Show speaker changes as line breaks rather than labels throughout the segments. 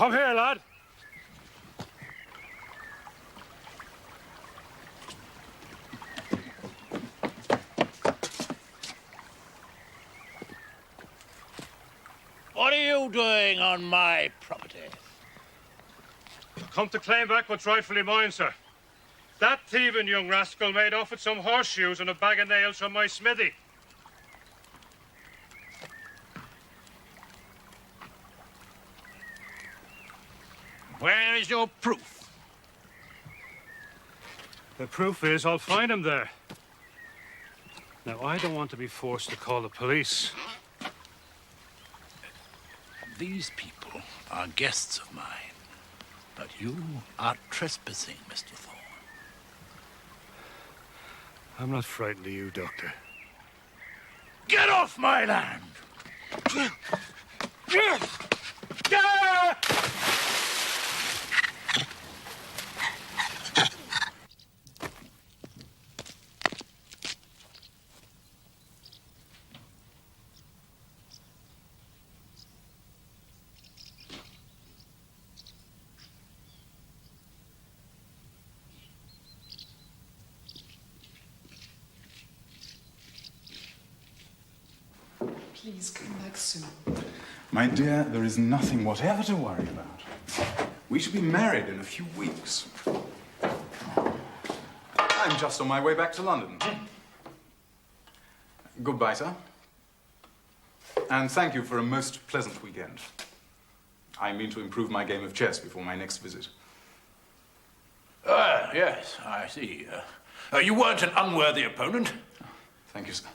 Come here, lad.
What are you doing on my property?
Come to claim back what's rightfully mine, sir. That thieving young rascal made off with some horseshoes and a bag of nails from my smithy.
Where is your proof?
The proof is I'll find him there. Now, I don't want to be forced to call the police.
These people are guests of mine, but you are trespassing, Mr. Thorne.
I'm not frightened of you, Doctor.
Get off my land!
Please come back soon.
My dear, there is nothing whatever to worry about. We shall be married in a few weeks. I'm just on my way back to London. Goodbye, sir. And thank you for a most pleasant weekend. I mean to improve my game of chess before my next visit.
Yes, I see. You weren't an unworthy opponent.
Thank you, sir.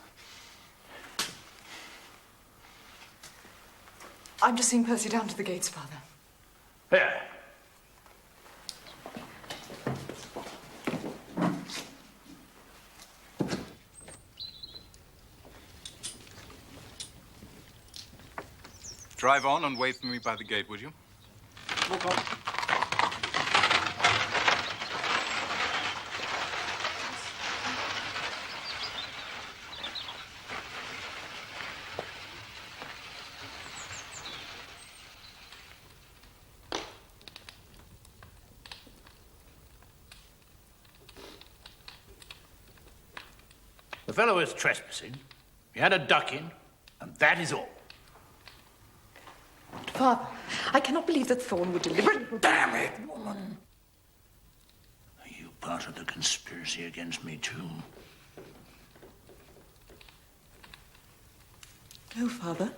I'm just seeing Percy down to the gates, Father.
Here.
Drive on and wait for me by the gate, would you?
Walk on.
The fellow is trespassing. He had a ducking, and that is all.
Father, I cannot believe that Thorne would deliberately...
Damn it, woman. Are you part of the conspiracy against me, too?
No, Father.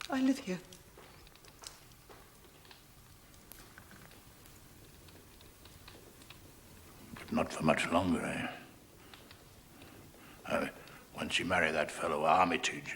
I live here.
But not for much longer, eh? Once you marry that fellow Armitage.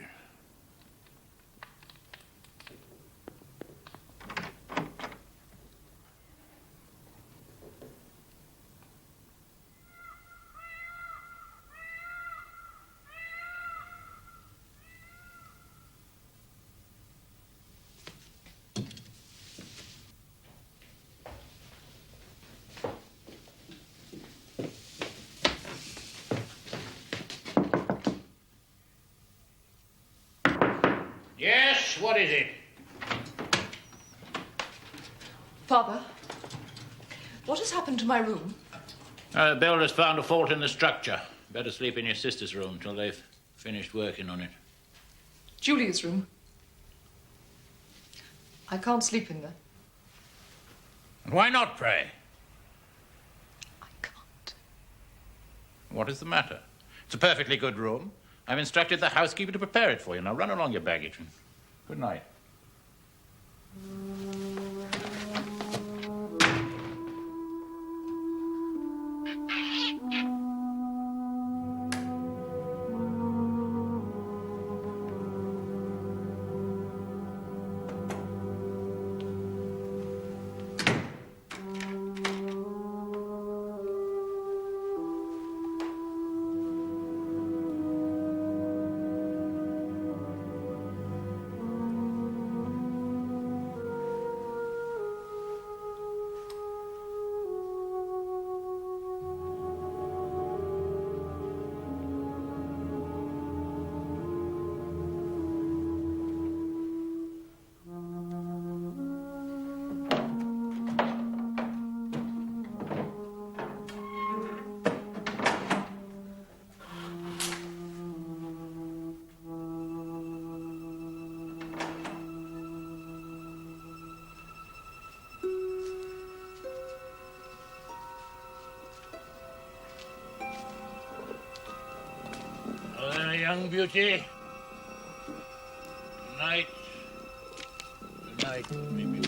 Yes, what is it?
Father, what has happened to my room?
The builder's found a fault in the structure. Better sleep in your sister's room till they've finished working on it.
Julia's room. I can't sleep in there.
And why not, pray?
I can't.
What is the matter? It's a perfectly good room. I've instructed the housekeeper to prepare it for you. Now run along your baggage. Good night. Hello there, young beauty. Good night. Good night, baby.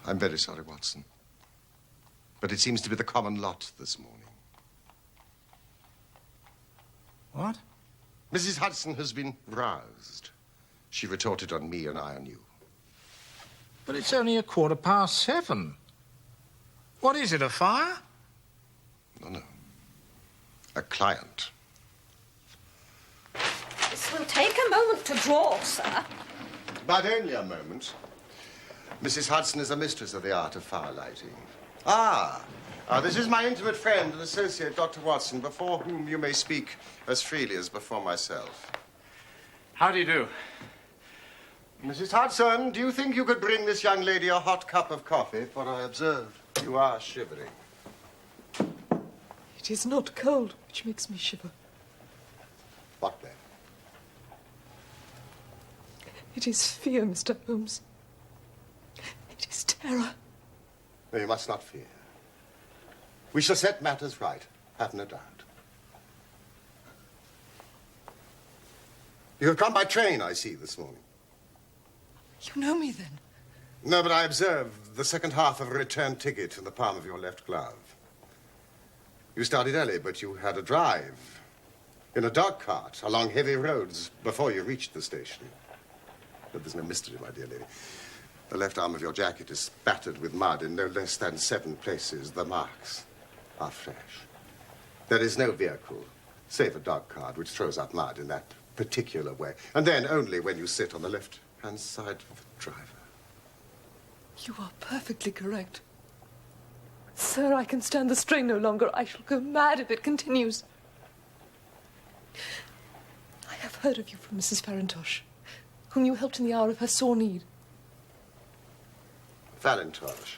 I'm very sorry, Watson. But it seems to be the common lot this morning.
What?
Mrs. Hudson has been roused. She retorted on me and I on you.
But it's only 7:15. What is it, a fire?
No. A client.
This will take a moment to draw, sir.
But only a moment. Mrs. Hudson is a mistress of the art of fire lighting. This is my intimate friend and associate, Dr. Watson, before whom you may speak as freely as before myself.
How do you do?
Mrs. Hudson, do you think you could bring this young lady a hot cup of coffee? For I observe you are shivering.
It is not cold which makes me shiver.
What then?
It is fear, Mr. Holmes. It is terror.
No, you must not fear. We shall set matters right, have no doubt. You have come by train, I see, this morning.
You know me, then?
No, but I observe the second half of a return ticket in the palm of your left glove. You started early, but you had a drive in a dog cart along heavy roads before you reached the station. But there's no mystery, my dear lady. The left arm of your jacket is spattered with mud in no less than 7 places. The marks are fresh. There is no vehicle, save a dog cart, which throws up mud in that particular way. And then only when you sit on the left-hand side of the driver.
You are perfectly correct. Sir, I can stand the strain no longer. I shall go mad if it continues. I have heard of you from Mrs. Farintosh, whom you helped in the hour of her sore need.
Farintosh.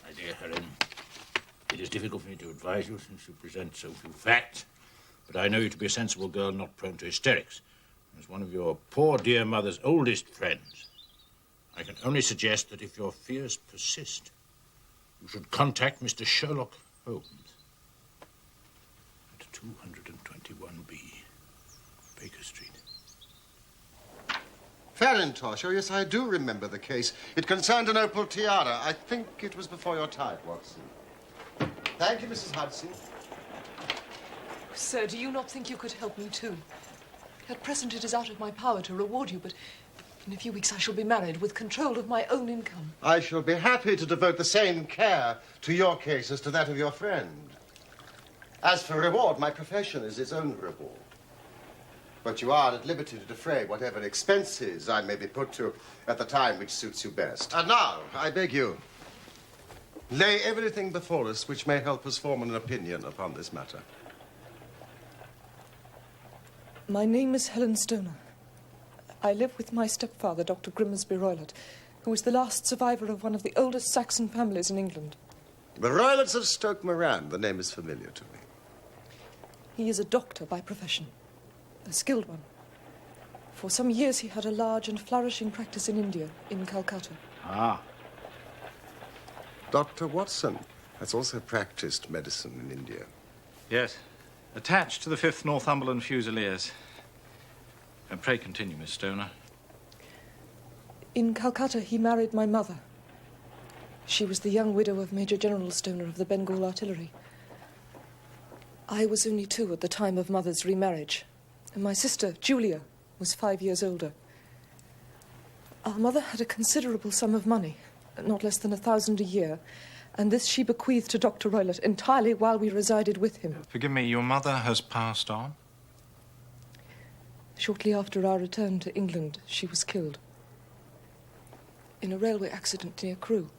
My dear Helen, it is difficult for me to advise you since you present so few facts, but I know you to be a sensible girl not prone to hysterics. As one of your poor dear mother's oldest friends, I can only suggest that if your fears persist, you should contact Mr. Sherlock Holmes at 221B, Baker Street.
Farintosh, oh yes, I do remember the case. It concerned an opal tiara. I think it was before your time, Watson. Thank you, Mrs. Hudson.
Sir, do you not think you could help me too? At present it is out of my power to reward you, but in a few weeks I shall be married with control of my own income.
I shall be happy to devote the same care to your case as to that of your friend. As for reward, my profession is its own reward. But you are at liberty to defray whatever expenses I may be put to at the time which suits you best. And now, I beg you, lay everything before us which may help us form an opinion upon this matter.
My name is Helen Stoner. I live with my stepfather, Dr. Grimsby Roylott, who is the last survivor of one of the oldest Saxon families in England.
The Roylotts of Stoke Moran. The name is familiar to me.
He is a doctor by profession, a skilled one. For some years he had a large and flourishing practice in India, in Calcutta.
Ah.
Dr. Watson has also practiced medicine in India.
Yes. Attached to the 5th Northumberland Fusiliers. And pray continue, Miss Stoner.
In Calcutta he married my mother. She was the young widow of Major General Stoner of the Bengal Artillery. I was only 2 at the time of Mother's remarriage, and my sister, Julia, was 5 years older. Our mother had a considerable sum of money, not less than 1,000 a year, and this she bequeathed to Dr. Roylott entirely while we resided with him.
Forgive me, your mother has passed on?
Shortly after our return to England, she was killed in a railway accident near Crewe.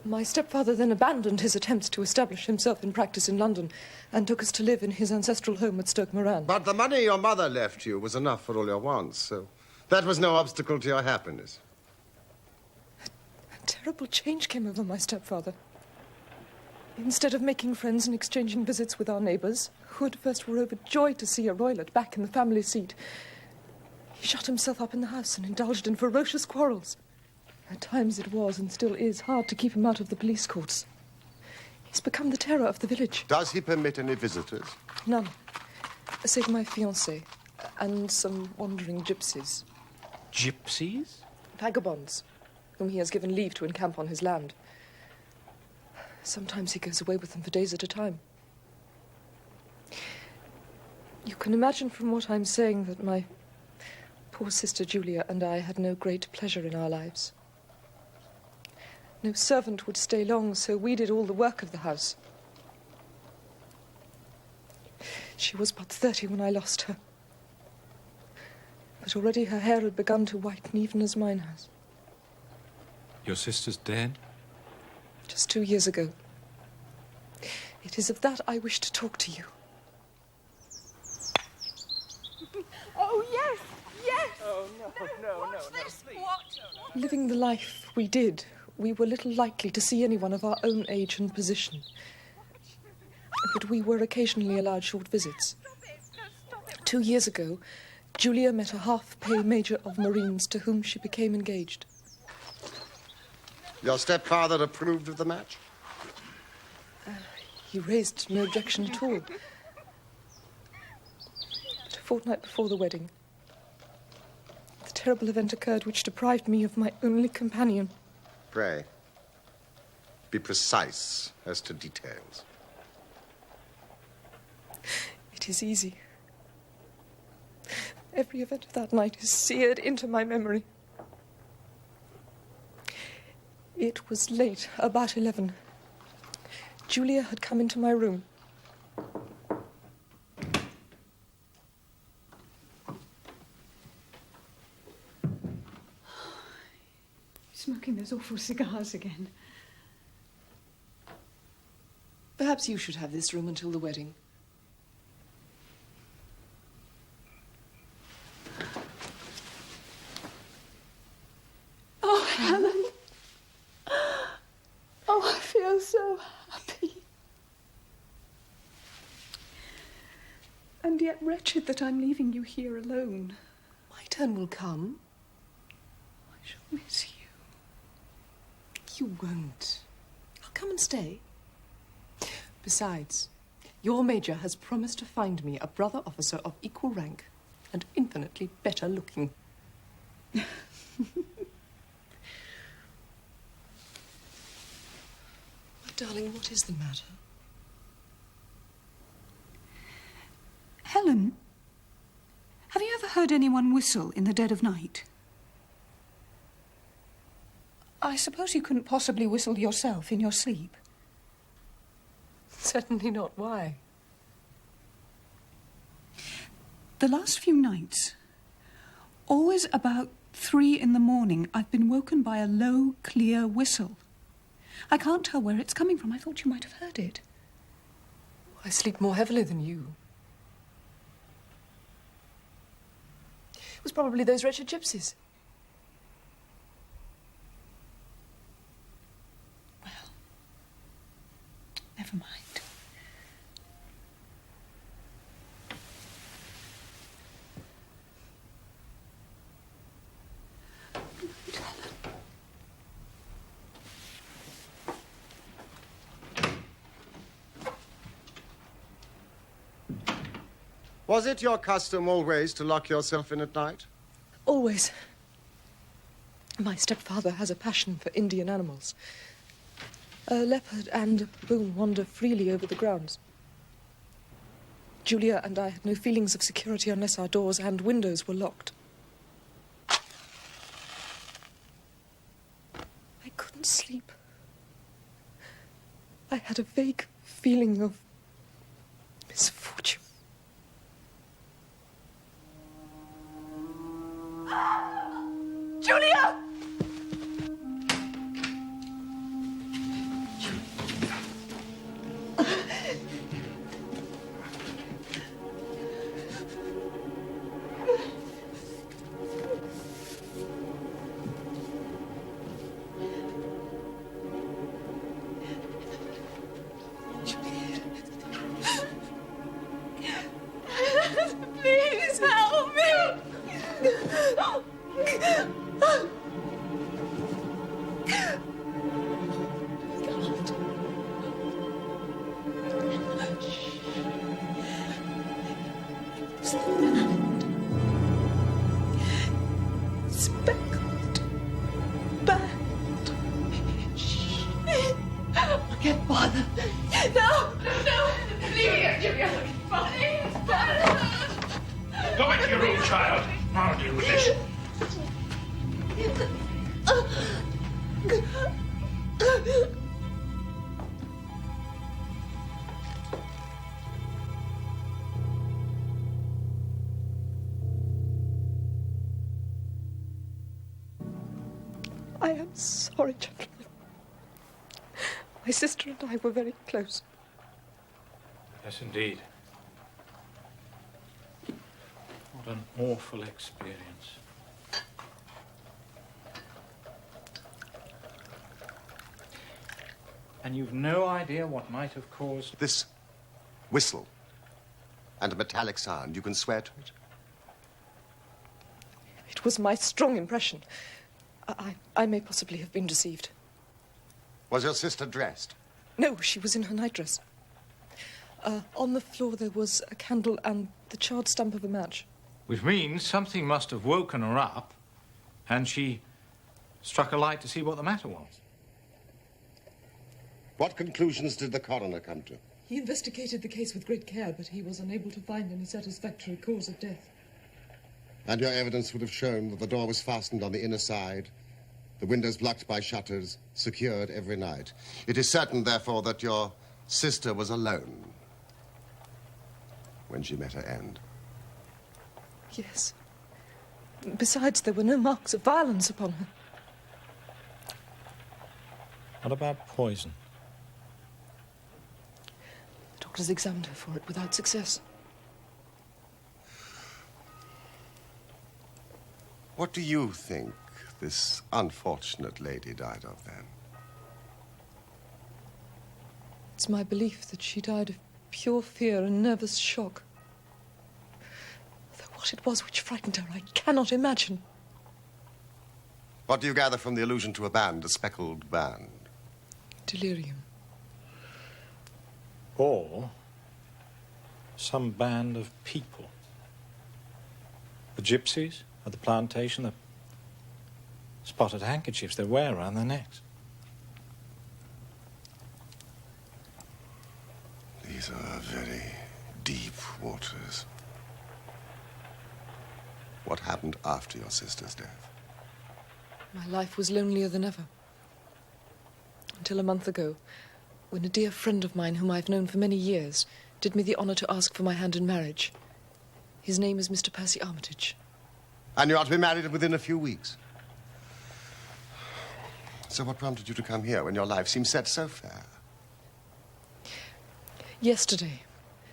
My stepfather then abandoned his attempts to establish himself in practice in London and took us to live in his ancestral home at Stoke Moran.
But the money your mother left you was enough for all your wants, so that was no obstacle to your happiness.
A terrible change came over my stepfather. Instead of making friends and exchanging visits with our neighbours, who at first were overjoyed to see a Roylott back in the family seat, he shut himself up in the house and indulged in ferocious quarrels. At times it was, and still is, hard to keep him out of the police courts. He's become the terror of the village.
Does he permit any visitors?
None. Save my fiancée and some wandering gypsies.
Gypsies?
Vagabonds, whom he has given leave to encamp on his land. Sometimes he goes away with them for days at a time. You can imagine from what I'm saying that my poor sister Julia and I had no great pleasure in our lives. No servant would stay long, so we did all the work of the house. She was but 30 when I lost her. But already her hair had begun to whiten, even as mine has.
Your sister's dead?
Just 2 years ago. It is of that I wish to talk to you.
Oh, yes, yes.
Oh, no,
This? What?
Living the life we did, we were little likely to see anyone of our own age and position. But we were occasionally allowed short visits. 2 years ago, Julia met a half-pay major of Marines to whom she became engaged.
Your stepfather approved of the match?
He raised no objection at all. But a fortnight before the wedding, the terrible event occurred which deprived me of my only companion.
Pray, be precise as to details.
It is easy. Every event of that night is seared into my memory. It was late, about 11. Julia had come into my room.
Smoking those awful cigars again.
Perhaps you should have this room until the wedding.
Oh, Helen. Oh, I feel so happy. And yet wretched that I'm leaving you here alone.
My turn will come.
I shall miss you.
You won't. I'll come and stay. Besides, your major has promised to find me a brother officer of equal rank and infinitely better looking. My darling, what is the matter?
Helen, have you ever heard anyone whistle in the dead of night? I suppose you couldn't possibly whistle yourself in your sleep.
Certainly not. Why?
The last few nights, always about 3 in the morning, I've been woken by a low, clear whistle. I can't tell where it's coming from. I thought you might have heard it.
I sleep more heavily than you. It was probably those wretched gypsies.
Well, never mind.
Was it your custom always to lock yourself in at night?
Always. My stepfather has a passion for Indian animals. A leopard and a baboon wander freely over the grounds. Julia and I had no feelings of security unless our doors and windows were locked. I couldn't sleep. I had a vague feeling of misfortune. Julia!
Please help me.
Speckled Band.
Get father. No, no, please, Julia.
Go into your room, child. I'll deal with this.
I am sorry, gentlemen. My sister and I were very close.
Yes, indeed. What an awful experience. And you've no idea what might have caused...
This whistle and a metallic sound, you can swear to it?
It was my strong impression. I may possibly have been deceived.
Was your sister dressed?
No, she was in her nightdress. On the floor there was a candle and the charred stump of a match.
Which means something must have woken her up, and she struck a light to see what the matter was.
What conclusions did the coroner come to?
He investigated the case with great care, but he was unable to find any satisfactory cause of death.
And your evidence would have shown that the door was fastened on the inner side, the windows blocked by shutters, secured every night. It is certain, therefore, that your sister was alone when she met her end.
Yes. Besides, there were no marks of violence upon her.
What about poison?
The doctors examined her for it without success.
What do you think this unfortunate lady died of, then?
It's my belief that she died of pure fear and nervous shock. Though what it was which frightened her, I cannot imagine.
What do you gather from the allusion to a band, a speckled band?
Delirium.
Or some band of people. The gypsies at the plantation, the spotted handkerchiefs they wear around their necks.
These are very deep waters. What happened after your sister's death?
My life was lonelier than ever. Until a month ago, when a dear friend of mine, whom I've known for many years, did me the honor to ask for my hand in marriage. His name is Mr. Percy Armitage.
And you are to be married within a few weeks. So what prompted you to come here when your life seemed set so fair?
Yesterday,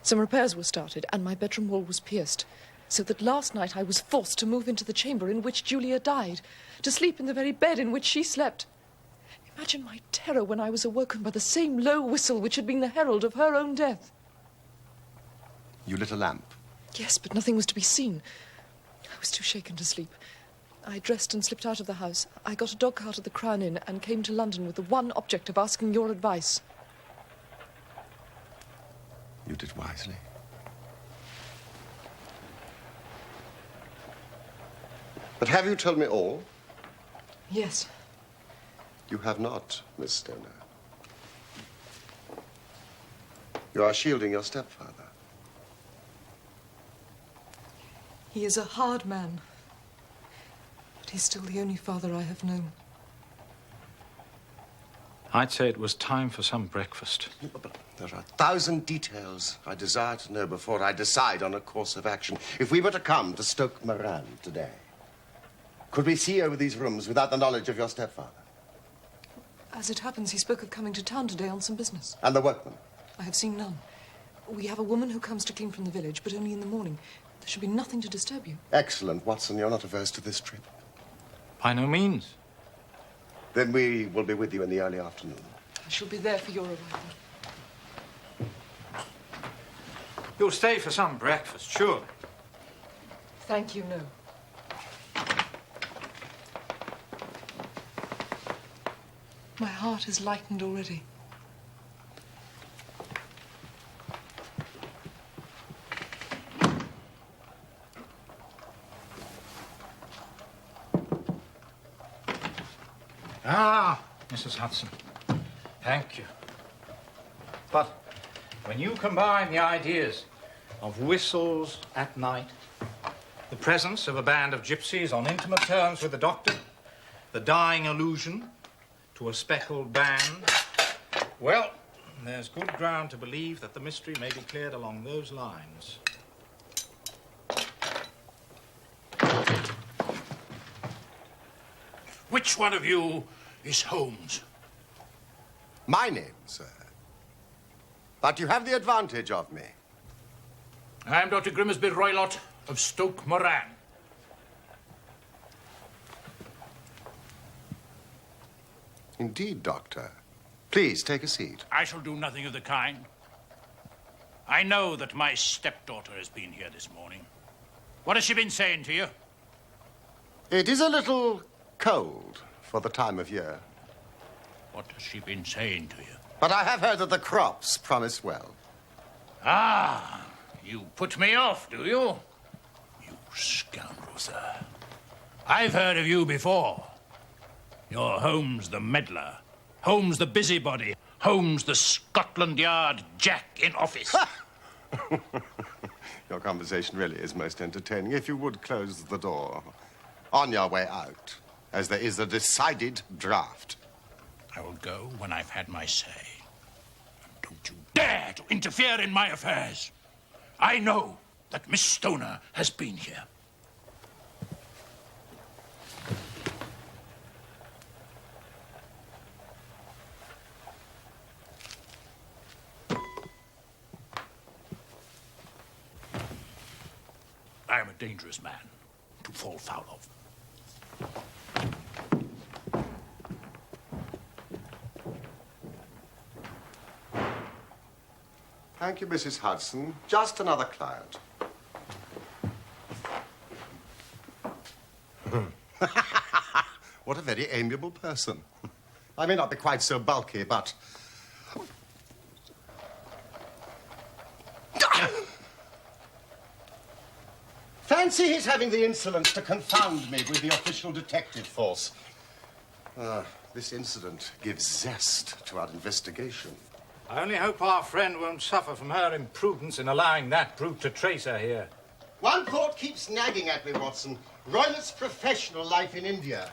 some repairs were started and my bedroom wall was pierced, so that last night I was forced to move into the chamber in which Julia died, to sleep in the very bed in which she slept. Imagine my terror when I was awoken by the same low whistle which had been the herald of her own death.
You lit a lamp.
Yes, but nothing was to be seen. I was too shaken to sleep. I dressed and slipped out of the house. I got a dog cart at the Crown Inn and came to London with the one object of asking your advice.
You did wisely. But have you told me all?
Yes.
You have not, Miss Stoner. You are shielding your stepfather.
He is a hard man, but he's still the only father I have known.
I'd say it was time for some breakfast.
But there are 1,000 details I desire to know before I decide on a course of action. If we were to come to Stoke Moran today, could we see over these rooms without the knowledge of your stepfather?
As it happens, he spoke of coming to town today on some business.
And the workmen?
I have seen none. We have a woman who comes to clean from the village, but only in the morning. There should be nothing to disturb you.
Excellent, Watson. You're not averse to this trip.
By no means.
Then we will be with you in the early afternoon.
I shall be there for your arrival.
You'll stay for some breakfast, surely.
Thank you, no. My heart is lightened already.
Ah, Mrs. Hudson. Thank you. But when you combine the ideas of whistles at night, the presence of a band of gypsies on intimate terms with the doctor, the dying allusion to a speckled band, well, there's good ground to believe that the mystery may be cleared along those lines.
Which one of you is Holmes?
My name, sir. But you have the advantage of me.
I'm Dr. Grimsby Roylott of Stoke Moran.
Indeed, Doctor. Please, take a seat.
I shall do nothing of the kind. I know that my stepdaughter has been here this morning. What has she been saying to you?
It is a little cold for the time of year.
What has she been saying to you?
But I have heard that the crops promise well.
Ah, you put me off, do you? You scoundrel, sir. I've heard of you before. You're Holmes the meddler, Holmes the busybody, Holmes the Scotland Yard Jack in office.
Your conversation really is most entertaining. If you would close the door on your way out, as there is a decided draft.
I will go when I've had my say. And don't you dare to interfere in my affairs. I know that Miss Stoner has been here. I am a dangerous man to fall foul of.
Thank you, Mrs. Hudson. Just another client. What a very amiable person. I may not be quite so bulky, but... Fancy his having the insolence to confound me with the official detective force. This incident gives zest to our investigation.
I only hope our friend won't suffer from her imprudence in allowing that brute to trace her here.
One thought keeps nagging at me, Watson. Roylott's professional life in India.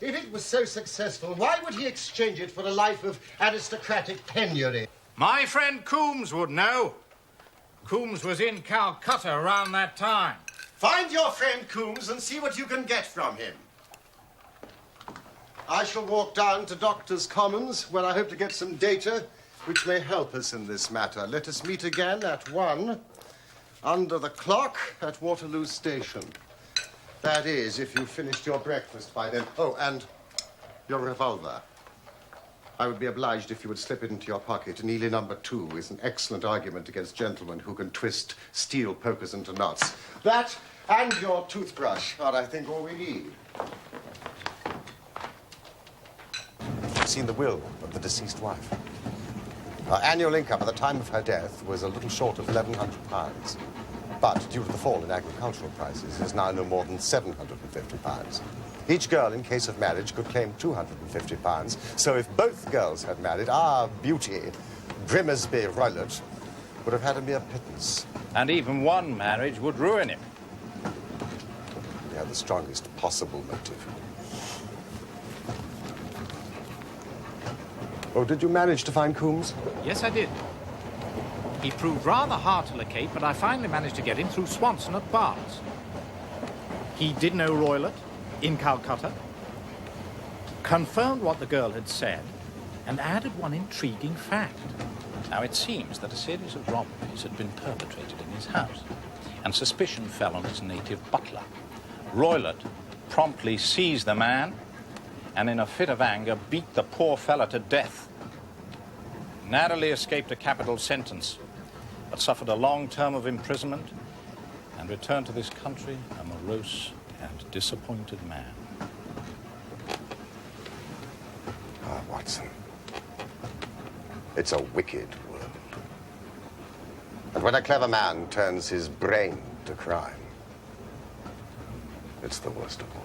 If it was so successful, why would he exchange it for a life of aristocratic penury?
My friend Coombs would know. Coombs was in Calcutta around that time.
Find your friend Coombs and see what you can get from him. I shall walk down to Doctors' Commons, where I hope to get some data which may help us in this matter. Let us meet again at 1, under the clock at Waterloo Station. That is, if you've finished your breakfast by then. Oh, and your revolver. I would be obliged if you would slip it into your pocket. Neely number 2 is an excellent argument against gentlemen who can twist steel pokers into knots. That and your toothbrush are, I think, all we need. I've seen the will of the deceased wife. Her annual income at the time of her death was a little short of £1,100. But due to the fall in agricultural prices, is now no more than £750. Each girl, in case of marriage, could claim £250. So if both girls had married, our beauty, Grimsby Roylott, would have had a mere pittance.
And even one marriage would ruin him.
He had the strongest possible motive. Oh, did you manage to find Coombs?
Yes, I did. He proved rather hard to locate, but I finally managed to get him through Swanson at Barnes. He did know Roylott in Calcutta, confirmed what the girl had said, and added one intriguing fact. Now, it seems that a series of robberies had been perpetrated in his house, and suspicion fell on his native butler. Roylott promptly seized the man, and in a fit of anger beat the poor fella to death. Narrowly escaped a capital sentence, but suffered a long term of imprisonment and returned to this country a morose and disappointed man.
Ah, Watson. It's a wicked world. And when a clever man turns his brain to crime, it's the worst of all.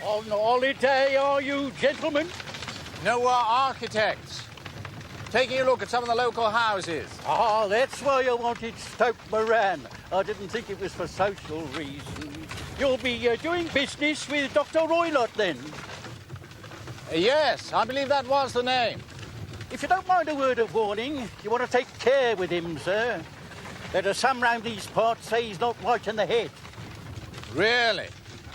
On holiday, are you, gentlemen?
No, we're architects. Taking a look at some of the local houses.
Ah, that's why I wanted Stoke Moran. I didn't think it was for social reasons. You'll be doing business with Dr. Roylott, then?
Yes, I believe that was the name.
If you don't mind a word of warning, you want to take care with him, sir. There are some round these parts say he's not right in the head.
Really?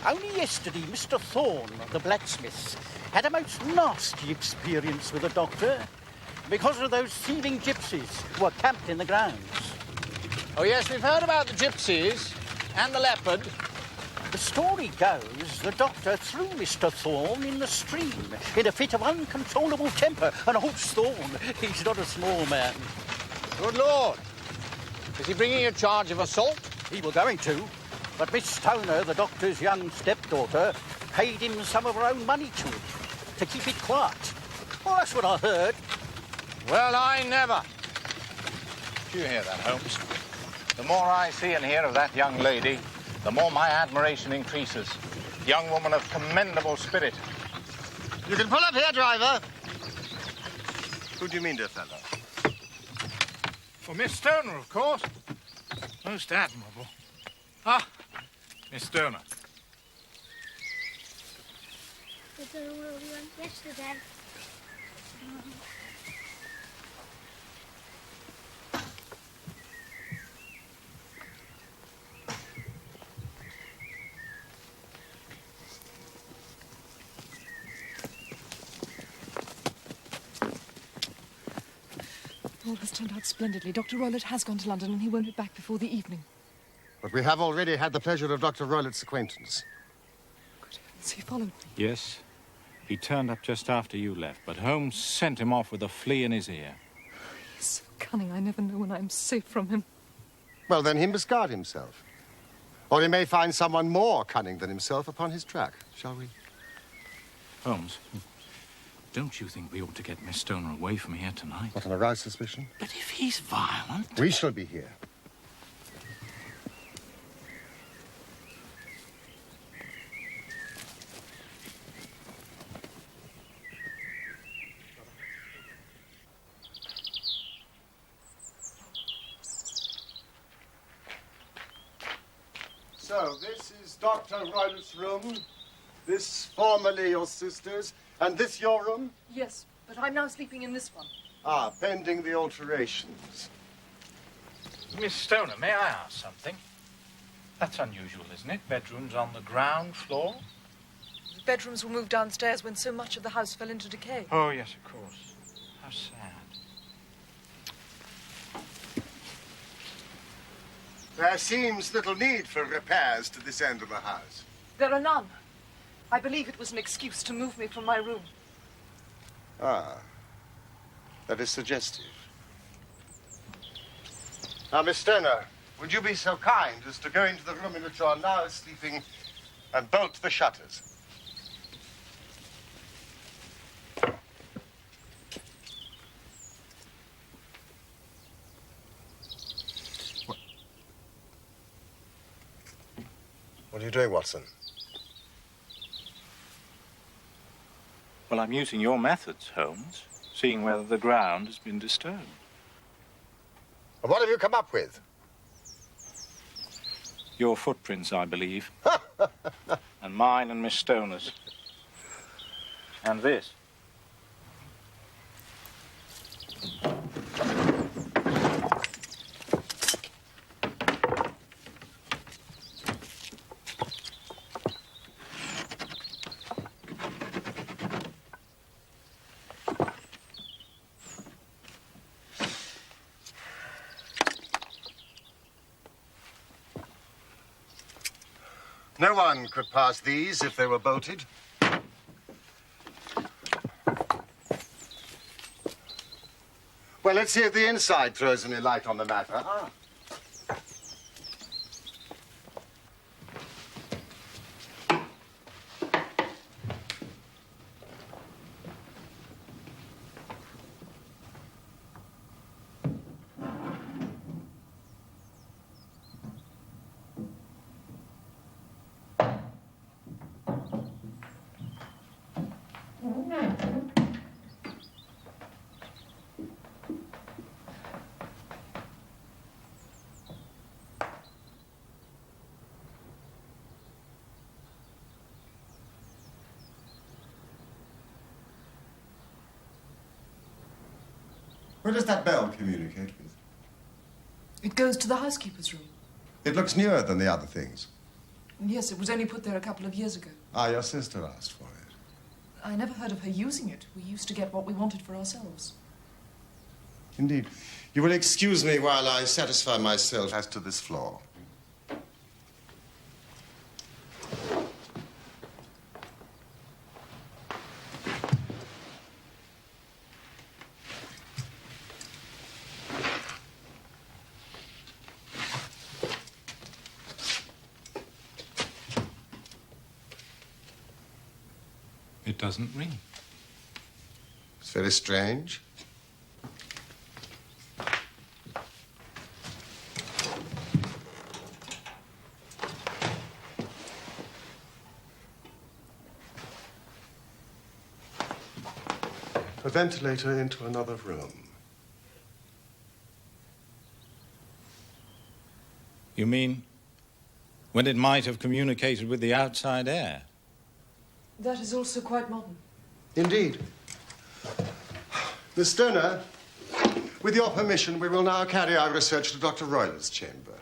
Only yesterday, Mr. Thorne, the blacksmith, had a most nasty experience with the doctor because of those thieving gypsies who were camped in the grounds.
Oh, yes, we've heard about the gypsies and the leopard.
The story goes the doctor threw Mr. Thorne in the stream in a fit of uncontrollable temper. And old Thorne, he's not a small man.
Good Lord. Is he bringing a charge of assault?
He was going to. But Miss Stoner, the doctor's young stepdaughter, paid him some of her own money to keep it quiet. Well, that's what I heard.
Well, I never. Do you hear that, Holmes? The more I see and hear of that young lady, the more my admiration increases. Young woman of commendable spirit.
You can pull up here, driver. Who do you mean, dear fellow?
Well, Miss Stoner, of course. Most admirable. Ah, Miss Stoner.
I don't know where we went yesterday.
All has turned out splendidly. Dr. Roylott has gone to London and he won't be back before the evening.
But we have already had the pleasure of Dr. Roylott's acquaintance.
Good heavens, he followed me.
Yes, he turned up just after you left, but Holmes sent him off with a flea in his ear.
He's so cunning, I never know when I'm safe from him.
Well, then he must guard himself. Or he may find someone more cunning than himself upon his track. Shall we?
Holmes, don't you think we ought to get Miss Stoner away from here tonight?
What, an aroused suspicion?
But if he's violent...
We shall be here. So, this is Dr. Roylott's room, this formerly your sister's, and this your room?
Yes, but I'm now sleeping in this one.
Ah, pending the alterations.
Miss Stoner, may I ask something? That's unusual, isn't it? Bedrooms on the ground floor?
The bedrooms were moved downstairs when so much of the house fell into decay.
Oh, yes, of course. How sad.
There seems little need for repairs to this end of the house.
There are none. I believe it was an excuse to move me from my room.
Ah, that is suggestive. Now, Miss Stoner, would you be so kind as to go into the room in which you are now sleeping and bolt the shutters. What are you doing, Watson?
Well, I'm using your methods, Holmes, seeing whether the ground has been disturbed.
And what have you come up with?
Your footprints, I believe. And mine and Miss Stoner's. And this.
No one could pass these if they were bolted. Well, let's see if the inside throws any light on the matter. Ah. Where does that bell communicate with?
It goes to the housekeeper's room.
It looks newer than the other things.
Yes, it was only put there a couple of years ago.
Ah, your sister asked for it.
I never heard of her using it. We used to get what we wanted for ourselves.
Indeed. You will excuse me while I satisfy myself as to this floor.
It doesn't ring.
It's very strange. A ventilator into another room.
You mean when it might have communicated with the outside air?
That is also quite modern.
Indeed. Miss Stoner, with your permission, we will now carry our research to Dr. Royler's chamber.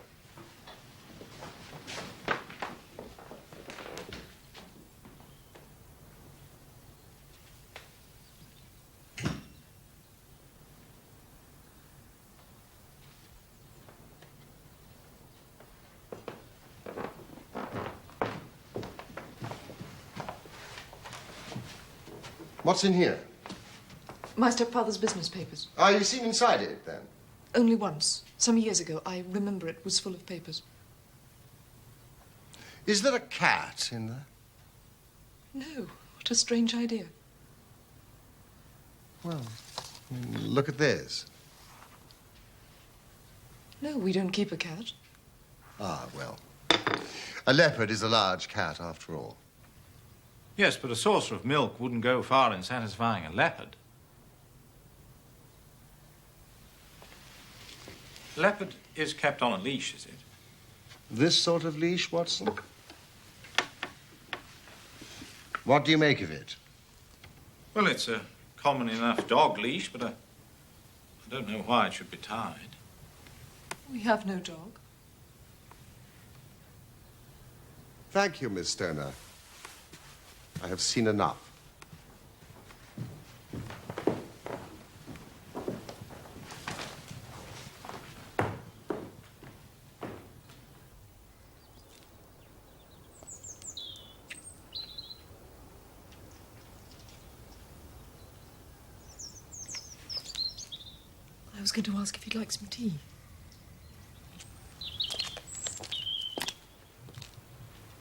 What's in here?
My stepfather's business papers.
Ah, you've seen inside it, then?
Only once. Some years ago. I remember it was full of papers.
Is there a cat in there?
No. What a strange idea.
Well, look at this.
No, we don't keep a cat.
Ah, well. A leopard is a large cat, after all.
Yes, but a saucer of milk wouldn't go far in satisfying a leopard. Leopard is kept on a leash, is it?
This sort of leash, Watson? What do you make of it?
Well, it's a common enough dog leash, but I don't know why it should be tied.
We have no dog.
Thank you, Miss Stoner. I have seen enough.
I was going to ask if you'd like some tea.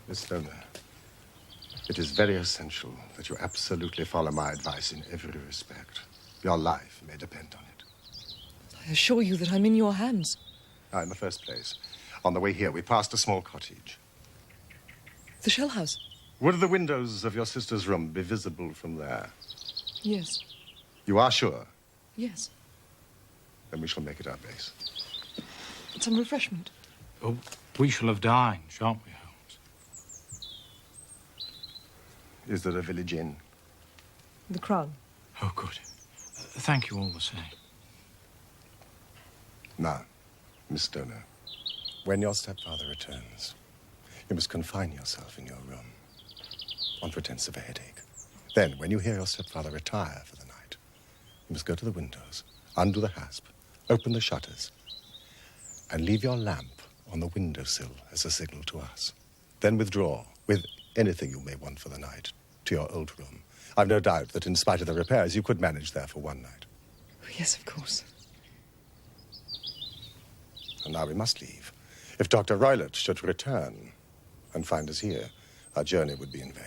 Miss Stoner, It is very essential that you absolutely follow my advice in every respect. Your life may depend on it.
I assure you that I'm in your hands.
Now, in the first place, on the way here, we passed a small cottage.
The shell house?
Would the windows of your sister's room be visible from there?
Yes.
You are sure?
Yes.
Then we shall make it our base.
Some refreshment.
Oh, we shall have dined, shan't we, Holmes?
Is there a village inn?
The Crown.
Oh, good. Thank you all the same.
Now, Miss Stoner, when your stepfather returns, you must confine yourself in your room on pretense of a headache. Then, when you hear your stepfather retire for the night, you must go to the windows, undo the hasp, open the shutters, and leave your lamp on the windowsill as a signal to us. Then withdraw with anything you may want for the night to your old room. I've no doubt that in spite of the repairs, you could manage there for one night.
Oh, yes, of course.
And now we must leave. If Dr. Roylott should return and find us here, our journey would be in vain.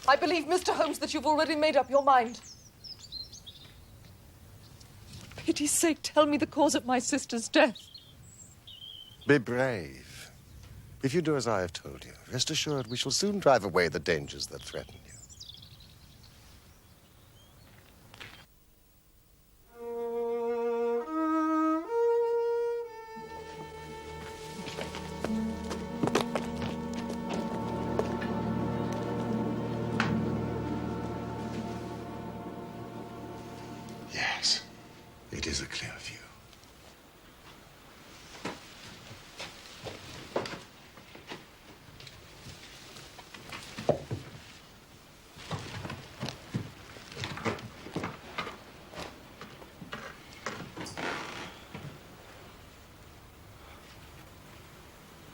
I believe, Mr. Holmes, that you've already made up your mind. For pity's sake, tell me the cause of my sister's death.
Be brave. If you do as I have told you, rest assured we shall soon drive away the dangers that threaten you. Yes, it is a clear view.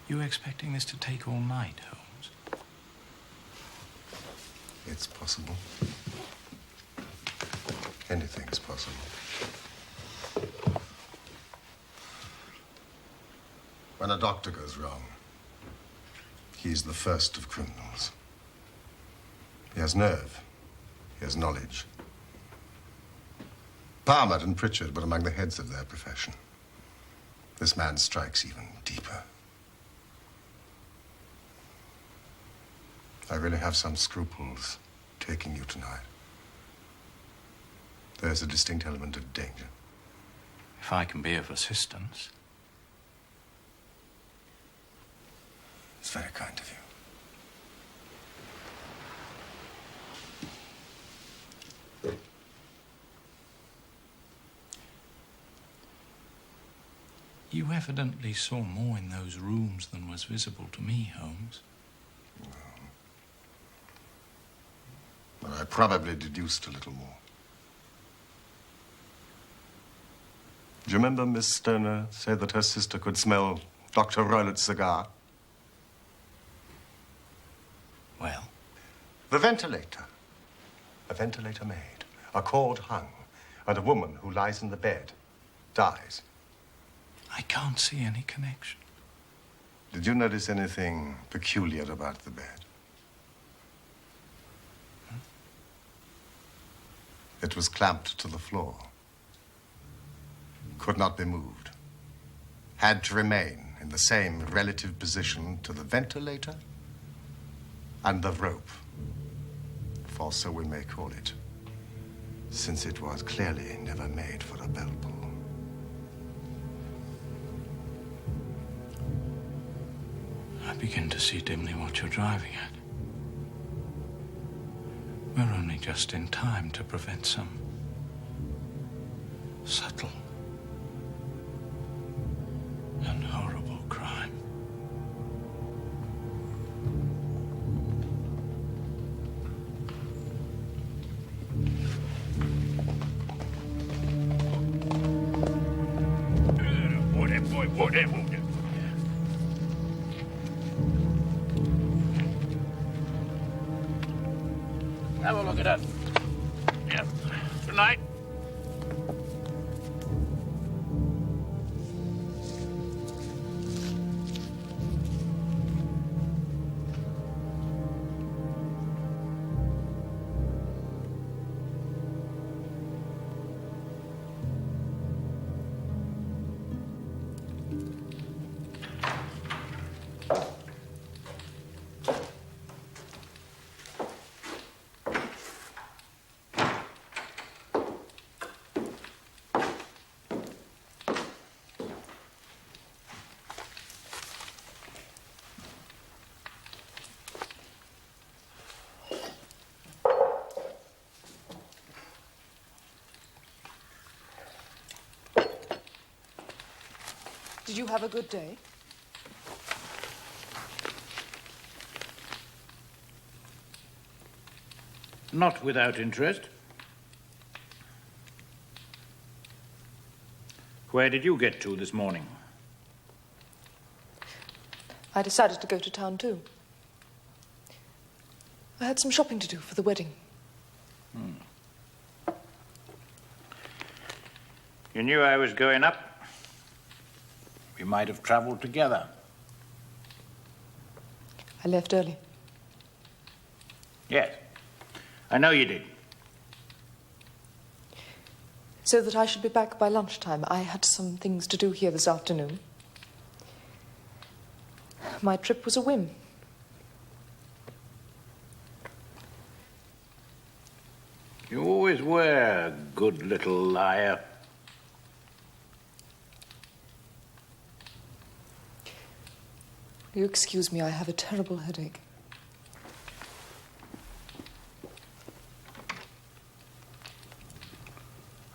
You expecting this to take all night, Holmes?
It's possible. Anything's possible. When a doctor goes wrong, he's the first of criminals. He has nerve. He has knowledge. Palmer and Pritchard were among the heads of their profession. This man strikes even deeper. I really have some scruples taking you tonight. There's a distinct element of danger.
If I can be of assistance.
It's very kind of you.
You evidently saw more in those rooms than was visible to me, Holmes.
But I probably deduced a little more. Do you remember Miss Stoner said that her sister could smell Dr. Roylott's cigar?
Well?
The ventilator. A ventilator made, a cord hung, and a woman who lies in the bed dies.
I can't see any connection.
Did you notice anything peculiar about the bed? It was clamped to the floor. Could not be moved. Had to remain in the same relative position to the ventilator and the rope, for so we may call it, since it was clearly never made for a bell pull.
I begin to see dimly what you're driving at. We're only just in time to prevent some subtle and horrible crime.
Have a look at that. Yeah. Tonight.
Did you have a good day?
Not without interest. Where did you get to this morning?
I decided to go to town too. I had some shopping to do for the wedding.
You knew I was going up. We might have travelled together.
I left early.
Yes, I know you did.
So that I should be back by lunchtime. I had some things to do here this afternoon. My trip was a whim.
You always were a good little liar.
Will you excuse me? I have a terrible headache.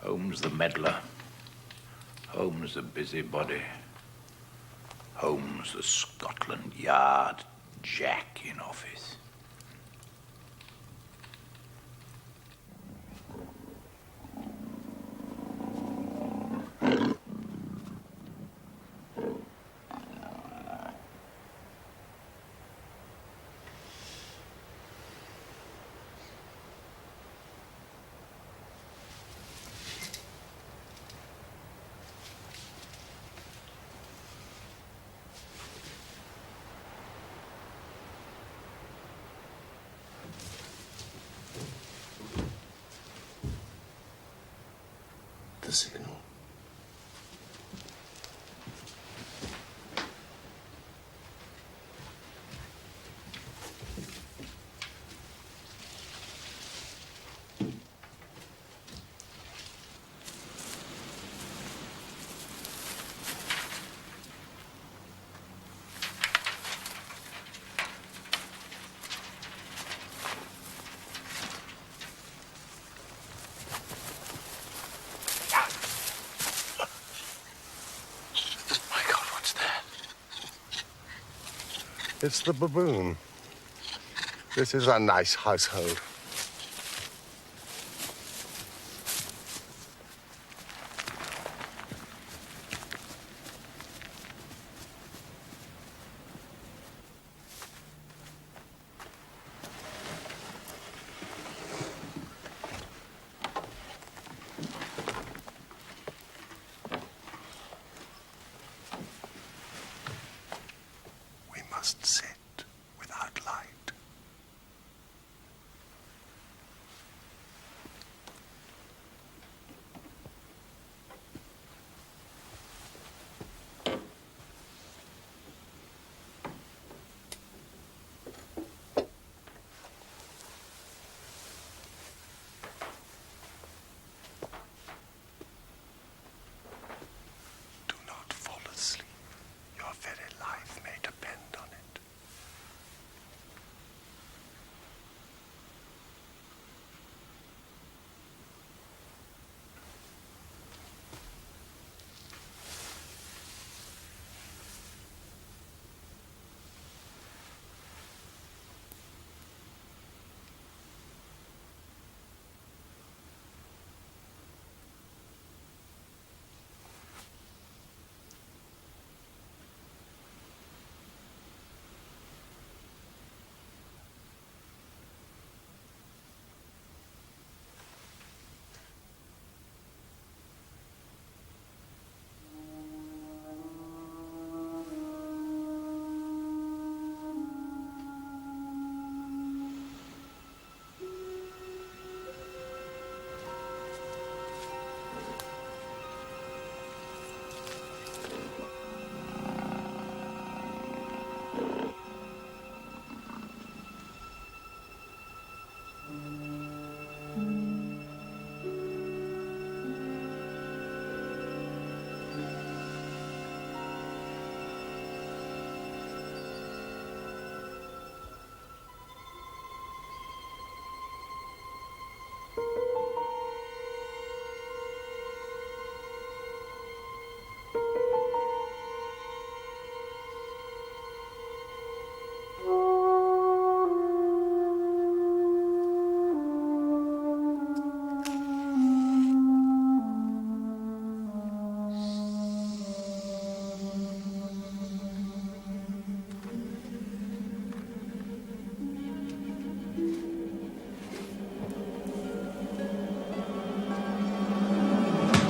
Holmes the meddler. Holmes the busybody. Holmes the Scotland Yard Jack in office.
The signal. It's the baboon. This is a nice household. We must sit without light. Do not fall asleep. Your very life may depend on it.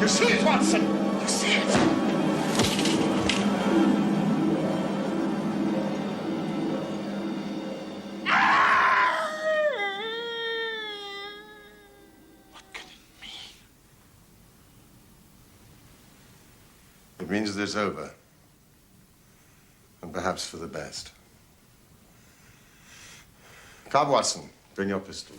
You see it, Watson? You see it? It means that it's over. And perhaps for the best. Come, Watson. Bring your pistol.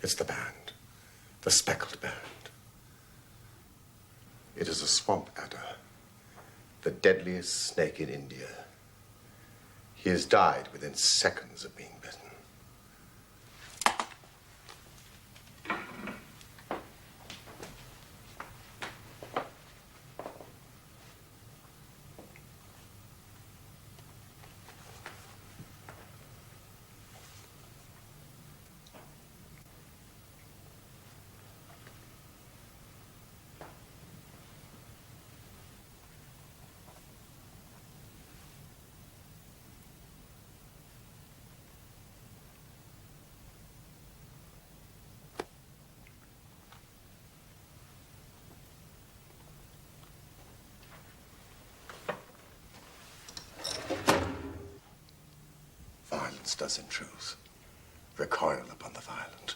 It's the band. The Speckled Band. It is a swamp adder. The deadliest snake in India. He has died within seconds of being bitten. Violence does, in truth, recoil upon the violent.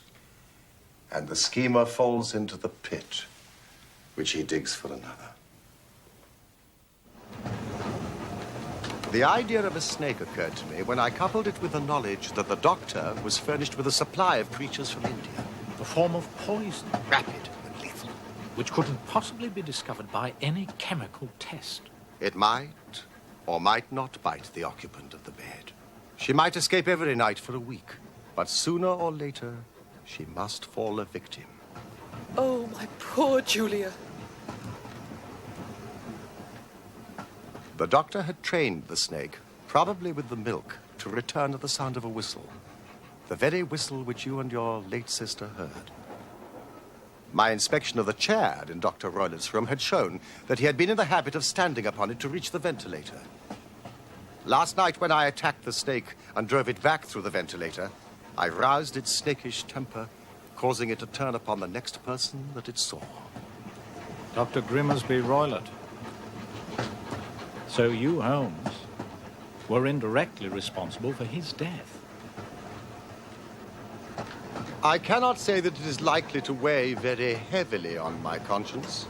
And the schemer falls into the pit which he digs for another. The idea of a snake occurred to me when I coupled it with the knowledge that the doctor was furnished with a supply of creatures from India.
A form of poison,
Rapid and lethal.
which couldn't possibly be discovered by any chemical test.
It might or might not bite the occupant of the bed. She might escape every night for a week, but sooner or later, she must fall a victim.
Oh, my poor Julia.
The doctor had trained the snake, probably with the milk, to return at the sound of a whistle. The very whistle which you and your late sister heard. My inspection of the chair in Dr. Roylett's room had shown that he had been in the habit of standing upon it to reach the ventilator. Last night, when I attacked the snake and drove it back through the ventilator, I roused its snakish temper, causing it to turn upon the next person that it saw.
Dr. Grimmersby Roylott. So you, Holmes, were indirectly responsible for his death.
I cannot say that it is likely to weigh very heavily on my conscience.